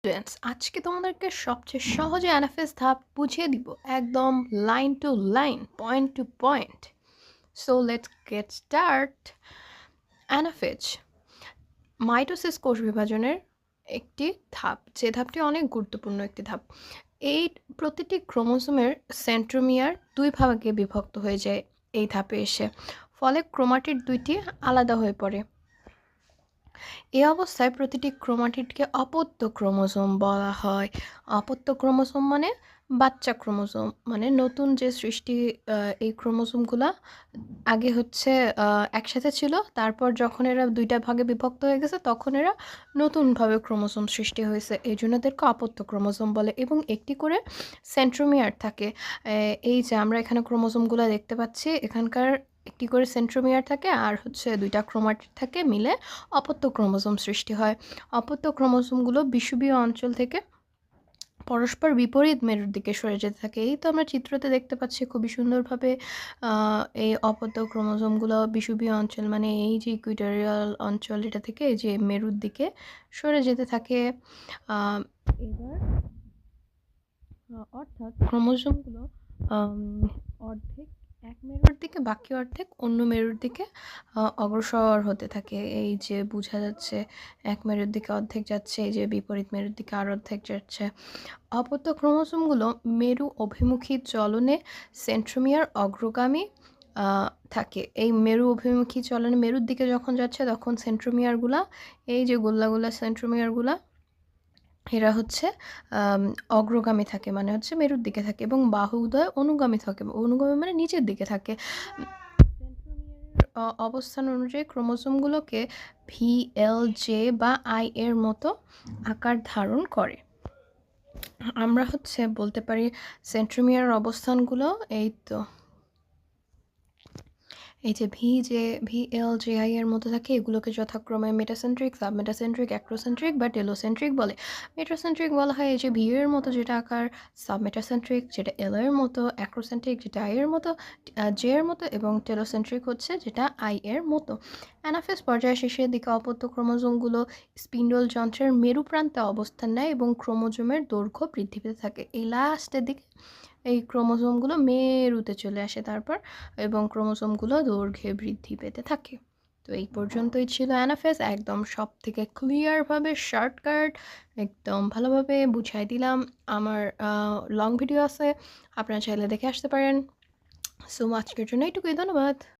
Students আজকে তোমাদেরকে সবচেয়ে সহজে অ্যানাফেজ ধাপ বুঝিয়ে দিব একদম line to line point to point. So let's get start. Anaphase mitosis কোষ বিভাজনের একটি ধাপ, যে ধাপটি অনেক গুরুত্বপূর্ণ একটি ধাপ। এই প্রতিটি ক্রোমোসোমের সেন্ট্রোমিয়ার দুই ভাগে বিভক্ত হয়ে যায় এই ধাপে এসে, ফলে ক্রোমাটিড দুইটি আলাদা হয়ে পড়ে। এ অবস্থায় প্রতিটি ক্রোমাটিডকে অপত্য ক্রোমোসোম বলা হয়। অপত্য ক্রোমোসোম মানে বাচ্চা ক্রোমোসোম, মানে নতুন যে সৃষ্টি। এই ক্রোমোসোমগুলা আগে হচ্ছে একসাথে ছিল, তারপর যখন এরা দুইটা ভাগে বিভক্ত হয়ে গেছে তখন এরা নতুনভাবে ক্রোমোসোম সৃষ্টি হয়েছে, এই জন্য এদেরকে অপত্য ক্রোমোসোম বলে। এবং একটি করে সেন্ট্রোমিয়ার থাকে। এই যে আমরা এখানে ক্রোমোসোমগুলো দেখতে পাচ্ছি, এখানকার একটি করে সেন্ট্রোমিয়ার থাকে আর হচ্ছে দুইটা ক্রোমাটিড থাকে, মিলে অপত্য ক্রোমোসোম সৃষ্টি হয়। অপত্য ক্রোমোসোমগুলো বিষুবীয় অঞ্চল থেকে পরস্পর বিপরীত মেরুর দিকে সরে যেতে থাকে। এই তো আমরা চিত্রতে দেখতে পাচ্ছি খুবই সুন্দরভাবে এই অপত্য ক্রোমোসোমগুলো বিষুবীয় অঞ্চল, মানে এই যে ইকুইটোরিয়াল অঞ্চল, এটা থেকে এই যে মেরুর দিকে সরে যেতে থাকে। এবার অর্থাৎ ক্রোমোসোমগুলো অর্ধেক এক মেরুর দিকে, বাকি অর্ধেক অন্য মেরুর দিকে অগ্রসর হতে থাকে। এই যে বোঝা যাচ্ছে এক মেরুর দিকে অর্ধেক যাচ্ছে, এই যে বিপরীত মেরুর দিকে আর অর্ধেক যাচ্ছে। অপত্য ক্রোমোসোমগুলো মেরু অভিমুখী চলনে সেন্ট্রোমিয়ার অগ্রগামী থাকে। এই মেরু অভিমুখী চলনে মেরুর দিকে যখন যাচ্ছে তখন সেন্ট্রোমিয়ারগুলা, এই যে গোল্লা গোল্লা সেন্ট্রোমিয়ারগুলা, এরা হচ্ছে অগ্রগামী থাকে, মানে হচ্ছে মেরুর দিকে থাকে, এবং বাহুদ্বয় অনুগামী থাকে। অনুগামী মানে নিচের দিকে থাকে। সেন্ট্রোমিয়ারের অবস্থান অনুযায়ী ক্রোমোসোমগুলোকে VLJ বা I এর মতো আকার ধারণ করে। আমরা হচ্ছে বলতে পারি সেন্ট্রোমিয়ার অবস্থানগুলো এই তো, এই যে VLJI এর মতো থাকে, এগুলোকে যথাক্রমে মেটাসেন্ট্রিক, সাবমেটাসেন্ট্রিক, অ্যাক্রোসেন্ট্রিক বা টেলোসেন্ট্রিক বলে। মেটাসেন্ট্রিক বলা হয় এই যে ভি এর মতো যেটা আকার, সাবমেটাসেন্ট্রিক যেটা এল এর মতো, অ্যাক্রোসেন্ট্রিক যেটা আই এর মতো, জে এর মতো, এবং টেলোসেন্ট্রিক হচ্ছে যেটা আই এর মতো। অ্যানাফেজ পর্যায়ে শেষের দিকে অপত্য ক্রোমোজোমগুলো স্পিন্ডল যন্ত্রের মেরু প্রান্তে অবস্থান নেয় এবং ক্রোমোজোমের দৈর্ঘ্য বৃদ্ধি পেতে থাকে। এই লাস্টের দিকে এই ক্রোমোসোমগুলো মেরুতে চলে আসে তারপর, এবং ক্রোমোসোমগুলো দৈর্ঘ্যে বৃদ্ধি পেতে থাকে। তো এই পর্যন্তই ছিল অ্যানাফেজ, একদম সব থেকে ক্লিয়ারভাবে শর্টকাট একদম ভালোভাবে বুঝাই দিলাম। আমার লং ভিডিও আছে, আপনারা চাইলে দেখে আসতে পারেন। সো আজকের জন্য এইটুকুই, ধন্যবাদ।